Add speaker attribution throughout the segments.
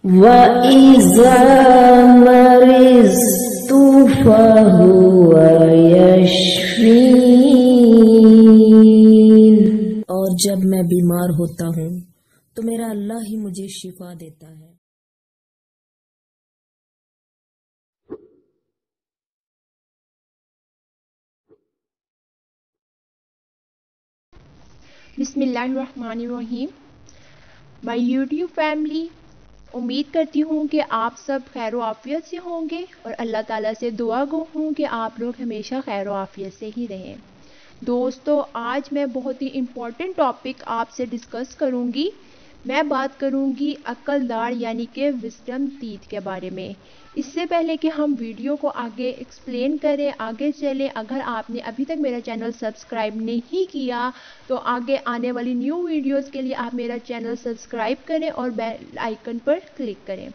Speaker 1: وَإِذَا مَرِضْتُ فَهُوَ يَشْفِينِ، اور جب میں بیمار ہوتا ہوں تو میرا اللہ ہی مجھے شفا دیتا ہے۔
Speaker 2: بسم اللہ الرحمن الرحیم۔ مائی یوٹیوب فیملی، امید کرتی ہوں کہ آپ سب خیر و عافیت سے ہوں گے اور اللہ تعالیٰ سے دعا گو ہوں کہ آپ لوگ ہمیشہ خیر و عافیت سے ہی رہیں۔ دوستو، آج میں بہت ہی امپورٹنٹ ٹاپک آپ سے ڈسکس کروں گی۔ میں بات کروں گی عقل داڑھ یعنی کہ وزڈم ٹیتھ کے بارے میں۔ اس سے پہلے کہ ہم ویڈیو کو آگے ایکسپلین کریں، آگے چلیں، اگر آپ نے ابھی تک میرا چینل سبسکرائب نہیں کیا تو آگے آنے والی نیو ویڈیوز کے لیے آپ میرا چینل سبسکرائب کریں اور بیل آئیکن پر کلک کریں۔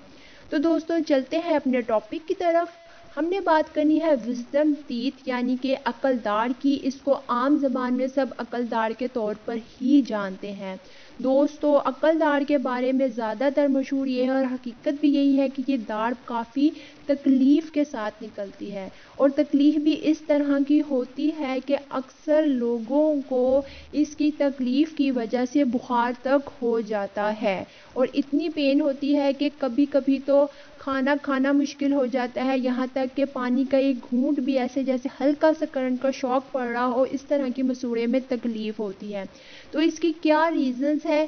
Speaker 2: تو دوستو، چلتے ہیں اپنے ٹاپک کی طرف۔ ہم نے بات کرنی ہے وزڈم ٹیتھ یعنی کہ عقل داڑھ کی۔ اس کو عام زبان میں سب عقل داڑھ کے طور پر ہی جانتے ہیں۔ دوستو، عقل داڑھ کے بارے میں زیادہ تر مشہور یہ ہے اور حقیقت بھی یہی ہے کہ یہ داڑھ کافی تکلیف کے ساتھ نکلتی ہے، اور تکلیف بھی اس طرح کی ہوتی ہے کہ اکثر لوگوں کو اس کی تکلیف کی وجہ سے بخار تک ہو جاتا ہے، اور اتنی پین ہوتی ہے کہ کبھی کبھی تو کھانا کھانا مشکل ہو جاتا ہے، یہاں تک کہ پانی کا ایک گھونٹ بھی ایسے جیسے ہلکا سا کرنٹ کا شاک پڑ رہا ہو، اس طرح کی مسوڑے میں تکلیف ہوتی ہے۔ تو اس کی کیا ریزنز ہے،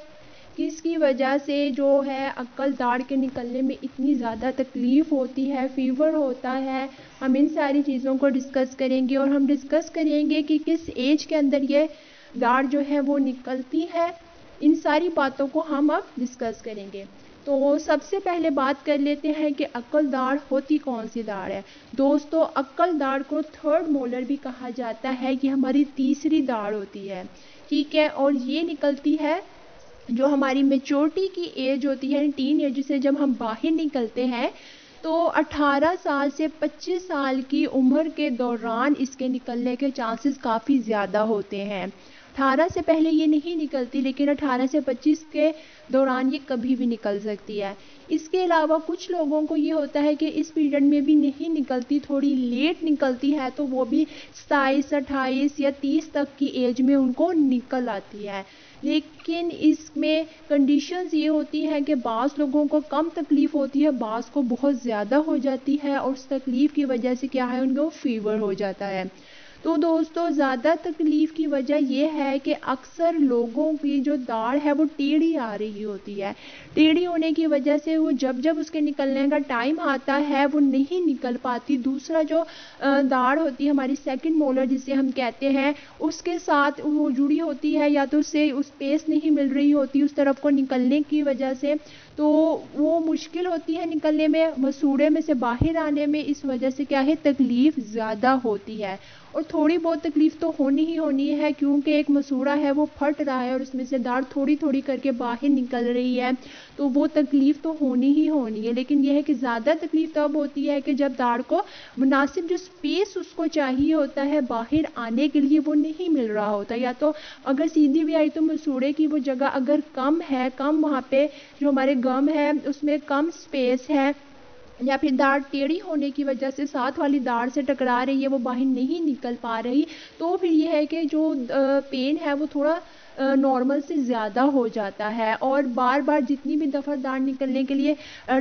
Speaker 2: کس کی وجہ سے جو ہے عقل داڑھ کے نکلنے میں اتنی زیادہ تکلیف ہوتی ہے، فیور ہوتا ہے، ہم ان ساری چیزوں کو ڈسکس کریں گے، اور ہم ڈسکس کریں گے کہ کس ایج کے اندر یہ داڑھ جو ہے وہ نکلتی ہے۔ ان ساری باتوں کو ہم اب ڈسکس کریں گے۔ تو سب سے پہلے بات کر لیتے ہیں کہ عقل داڑھ ہوتی کون سی داڑھ ہے۔ دوستو، عقل داڑھ کو تھرڈ مولر بھی کہا جاتا ہے، یہ ہماری تیسری داڑھ ہوتی ہے، ٹھیک ہے، اور یہ نکلتی ہے جو ہماری میچورٹی کی ایج ہوتی ہے، ٹین ایج سے جب ہم باہر نکلتے ہیں تو 18 سال سے 25 سال کی عمر کے دوران اس کے نکلنے کے چانسز کافی زیادہ ہوتے ہیں۔ 18 سے پہلے یہ نہیں نکلتی، لیکن 18 سے 25 کے دوران یہ کبھی بھی نکل سکتی ہے۔ اس کے علاوہ کچھ لوگوں کو یہ ہوتا ہے کہ اس پیریڈ میں بھی نہیں نکلتی، تھوڑی لیٹ نکلتی ہے، تو وہ بھی 27، 28 یا 30 تک کی ایج میں ان کو نکل آتی ہے۔ لیکن اس میں کنڈیشنز یہ ہوتی ہیں کہ بعض لوگوں کو کم تکلیف ہوتی ہے، بعض کو بہت زیادہ ہو جاتی ہے، اور اس تکلیف کی وجہ سے کیا ہے، ان کو فیور ہو جاتا ہے۔ تو دوستو، زیادہ تکلیف کی وجہ یہ ہے کہ اکثر لوگوں کی جو داڑھ ہے وہ ٹیڑھی آ رہی ہوتی ہے۔ ٹیڑھی ہونے کی وجہ سے وہ جب اس کے نکلنے کا ٹائم آتا ہے وہ نہیں نکل پاتی۔ دوسرا جو داڑھ ہوتی ہے ہماری سیکنڈ مولر جسے ہم کہتے ہیں، اس کے ساتھ وہ جڑی ہوتی ہے، یا تو اسے اسپیس نہیں مل رہی ہوتی اس طرف کو نکلنے کی وجہ سے، تو وہ مشکل ہوتی ہے نکلنے میں، مسوڑے میں سے باہر آنے میں۔ اس وجہ سے کیا ہے، تکلیف زیادہ ہوتی ہے، اور تھوڑی بہت تکلیف تو ہونی ہی ہونی ہے، کیونکہ ایک مسوڑا ہے وہ پھٹ رہا ہے اور اس میں سے داڑھ تھوڑی تھوڑی کر کے باہر نکل رہی ہے، تو وہ تکلیف تو ہونی ہی ہونی ہے۔ لیکن یہ ہے کہ زیادہ تکلیف تب ہوتی ہے کہ جب داڑھ کو مناسب جو سپیس اس کو چاہیے ہوتا ہے باہر آنے کے لیے وہ نہیں مل رہا ہوتا، یا تو اگر سیدھی بھی آئی تو مسوڑے کی وہ جگہ اگر کم ہے، کم وہاں پہ جو ہمارے گم ہے اس میں کم سپیس ہے، یا پھر داڑھ ٹیڑھی ہونے کی وجہ سے ساتھ والی داڑھ سے ٹکرا رہی ہے، وہ باہر نہیں نکل پا رہی، تو پھر یہ ہے کہ جو پین ہے وہ تھوڑا نارمل سے زیادہ ہو جاتا ہے، اور بار بار جتنی بھی دفعہ داڑھ نکلنے کے لیے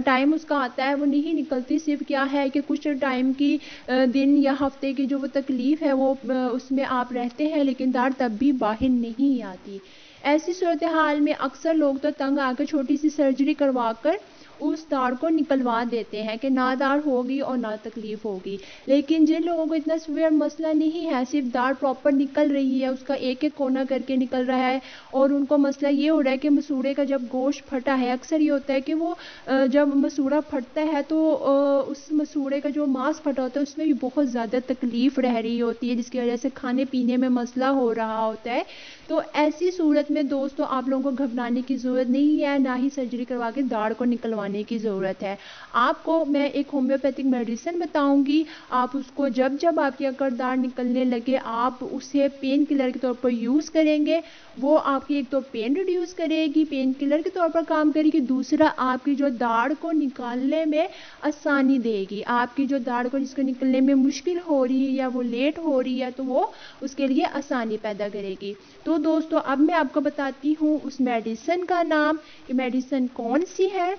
Speaker 2: ٹائم اس کا آتا ہے وہ نہیں نکلتی۔ صرف کیا ہے کہ کچھ ٹائم کی دن یا ہفتے کی جو وہ تکلیف ہے وہ اس میں آپ رہتے ہیں، لیکن داڑھ تب بھی باہر نہیں آتی۔ ایسی صورتحال میں اکثر لوگ تو تنگ آ کر چھوٹی سی سرجری کروا کر اس داڑھ کو نکلوا دیتے ہیں کہ نہ داڑھ ہوگی اور نہ تکلیف ہوگی۔ لیکن جن لوگوں کو اتنا سیویئر مسئلہ نہیں ہے، صرف داڑھ پراپر نکل رہی ہے، اس کا ایک ایک کونا کر کے نکل رہا ہے، اور ان کو مسئلہ یہ ہو رہا ہے کہ مسوڑے کا جب گوشت پھٹا ہے، اکثر یہ ہوتا ہے کہ وہ جب مسوڑا پھٹتا ہے تو اس مسوڑے کا جو ماس پھٹا ہوتا ہے اس میں بھی بہت زیادہ تکلیف رہ رہی ہوتی ہے، جس کی وجہ سے کھانے پینے میں مسئلہ ہو رہا ہوتا ہے۔ تو ایسی صورت میں دوستوں آپ لوگوں کو گھبرانے کی ضرورت نہیں ہے، نہ ہی سرجری کروا کے داڑھ کو نکلوانے کی ضرورت ہے۔ آپ کو میں ایک ہومیوپیتھک میڈیسن بتاؤں گی، آپ اس کو جب آپ کی اگر داڑھ نکلنے لگے آپ اسے پین کلر کے طور پر یوز کریں گے، وہ آپ کی ایک تو پین ریڈیوس کرے گی، پین کلر کے طور پر کام کرے گی، دوسرا آپ کی جو داڑھ کو نکالنے میں آسانی دے گی۔ آپ کی جو داڑھ کو جس کو نکلنے میں مشکل ہو رہی ہے یا وہ لیٹ ہو رہی ہے تو وہ اس کے لیے آسانی پیدا کرے گی۔ تو دوستو اب میں آپ کو بتاتی ہوں اس میڈیسن کا نام، یہ میڈیسن کون سی ہے،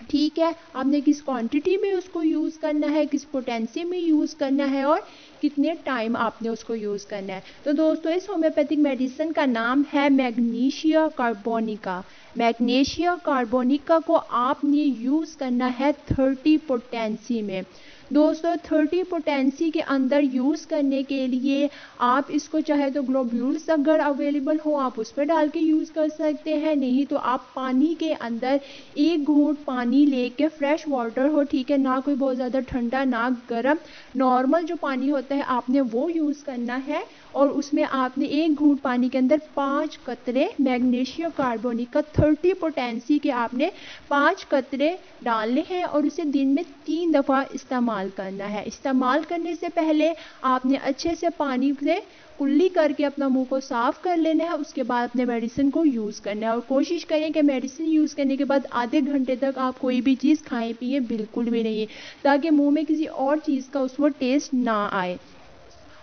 Speaker 2: ٹھیک ہے، آپ نے کس کوانٹٹی میں اس کو یوز کرنا ہے، کس پوٹینسی میں یوز کرنا ہے اور کتنے ٹائم آپ نے اس کو یوز کرنا ہے۔ تو دوستو اس ہومیوپیتھک میڈیسن کا نام ہے میگنیشیا کاربونیکا۔ میگنیشیا کاربونیکا کو آپ نے یوز کرنا ہے 30 پوٹینسی میں۔ دوستو 30 پوٹینسی کے اندر یوز کرنے کے لیے آپ اس کو چاہے تو گلوبیولز اگر اویلیبل ہو آپ اس پہ ڈال کے یوز کر سکتے ہیں، نہیں تو آپ پانی کے اندر 1 گھونٹ پانی لے کے، فریش واٹر ہو، ٹھیک ہے، نہ کوئی بہت زیادہ ٹھنڈا نہ گرم، نارمل جو پانی ہوتا ہے آپ نے وہ یوز کرنا ہے، اور اس میں آپ نے 1 گھونٹ پانی کے اندر 5 قطرے میگنیشیا کاربونیکا 30 پوٹینسی کے آپ نے 5 قطرے ڈالنے ہیں اور اسے دن میں 3 دفعہ استعمال کرنا ہے۔ استعمال کرنے سے پہلے آپ نے اچھے سے پانی سے کلی کر کے اپنا منہ کو صاف کر لینا ہے، اس کے بعد اپنے میڈیسن کو یوز کرنا ہے، اور کوشش کریں کہ میڈیسن یوز کرنے کے بعد آدھے گھنٹے تک آپ کوئی بھی چیز کھائیں پیئیں بالکل بھی نہیں، تاکہ منہ میں کسی اور چیز کا اس وقت ٹیسٹ نہ آئے۔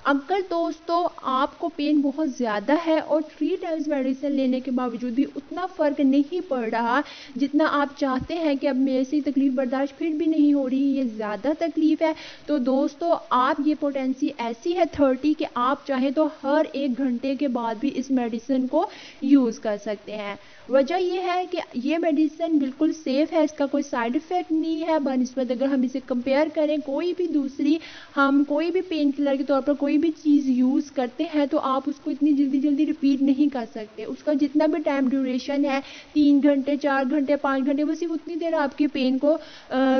Speaker 2: اگر دوستو آپ کو پین بہت زیادہ ہے اور 3 ٹائمز میڈیسن لینے کے باوجود بھی اتنا فرق نہیں پڑ رہا جتنا آپ چاہتے ہیں کہ اب میرے سے تکلیف برداشت پھر بھی نہیں ہو رہی، یہ زیادہ تکلیف ہے، تو دوستو آپ یہ پوٹینسی ایسی ہے 30 کہ آپ چاہیں تو ہر 1 گھنٹے کے بعد بھی اس میڈیسن کو یوز کر سکتے ہیں۔ وجہ یہ ہے کہ یہ میڈیسن بالکل سیف ہے، اس کا کوئی سائیڈ افیکٹ نہیں ہے، بنسبت اگر ہم اسے کمپیئر کریں کوئی بھی دوسری، ہم کوئی بھی پین کلر کے طور پر کوئی بھی چیز یوز کرتے ہیں تو آپ اس کو اتنی جلدی ریپیٹ نہیں کر سکتے، اس کا جتنا بھی ٹائم ڈیوریشن ہے 3 گھنٹے 4 گھنٹے 5 گھنٹے، وہ صرف اتنی دیر آپ کی پین کو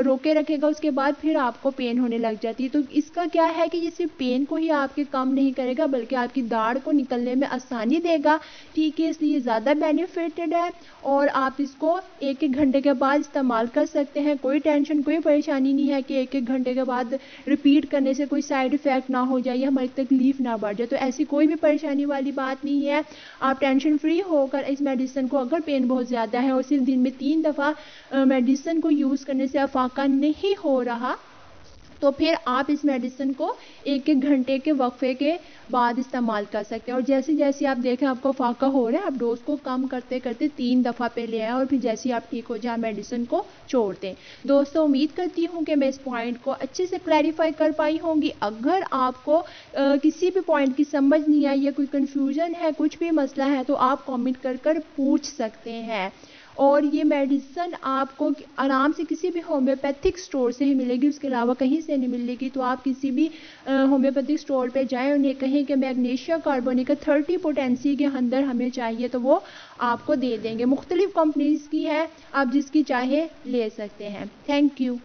Speaker 2: روکے رکھے گا، اس کے بعد پھر آپ کو پین ہونے لگ جاتی ہے۔ تو اس کا کیا ہے کہ یہ صرف پین کو ہی آپ کے کم نہیں کرے گا بلکہ آپ کی داڑھ کو نکلنے میں آسانی دے گا، ٹھیک ہے، اس لیے زیادہ بینیفیٹڈ ہے اور آپ اس کو 1 گھنٹے کے بعد استعمال کر سکتے ہیں، کوئی ٹینشن کوئی پریشانی نہیں ہے کہ 1 گھنٹے کے بعد ریپیٹ کرنے سے کوئی سائیڈ افیکٹ نہ ہو جائے یا ہماری تکلیف نہ بڑھ جائے، تو ایسی کوئی بھی پریشانی والی بات نہیں ہے۔ آپ ٹینشن فری ہو کر اس میڈیسن کو، اگر پین بہت زیادہ ہے اور صرف دن میں 3 دفعہ میڈیسن کو یوز کرنے سے افاقہ نہیں ہو رہا، تو پھر آپ اس میڈیسن کو 1 گھنٹے کے وقفے کے بعد استعمال کر سکتے ہیں، اور جیسے آپ دیکھیں آپ کو فاقہ ہو رہا ہے، آپ ڈوز کو کم کرتے 3 دفعہ پہ لے آئیں اور پھر جیسے آپ ٹھیک ہو جائیں میڈیسن کو چھوڑ دیں۔ دوستو امید کرتی ہوں کہ میں اس پوائنٹ کو اچھے سے کلیریفائی کر پائی ہوں گی۔ اگر آپ کو کسی بھی پوائنٹ کی سمجھ نہیں آئی یا کوئی کنفیوژن ہے، کچھ بھی مسئلہ ہے، تو آپ کامنٹ کر پوچھ سکتے ہیں، اور یہ میڈیسن آپ کو آرام سے کسی بھی ہومیوپیتھک سٹور سے ہی ملے گی، اس کے علاوہ کہیں سے نہیں ملے گی، تو آپ کسی بھی ہومیوپیتھک سٹور پہ جائیں، انہیں کہیں کہ میگنیشیا کاربونیکا 30 پوٹینسی کے اندر ہمیں چاہیے، تو وہ آپ کو دے دیں گے۔ مختلف کمپنیز کی ہے، آپ جس کی چاہے لے سکتے ہیں۔ Thank you.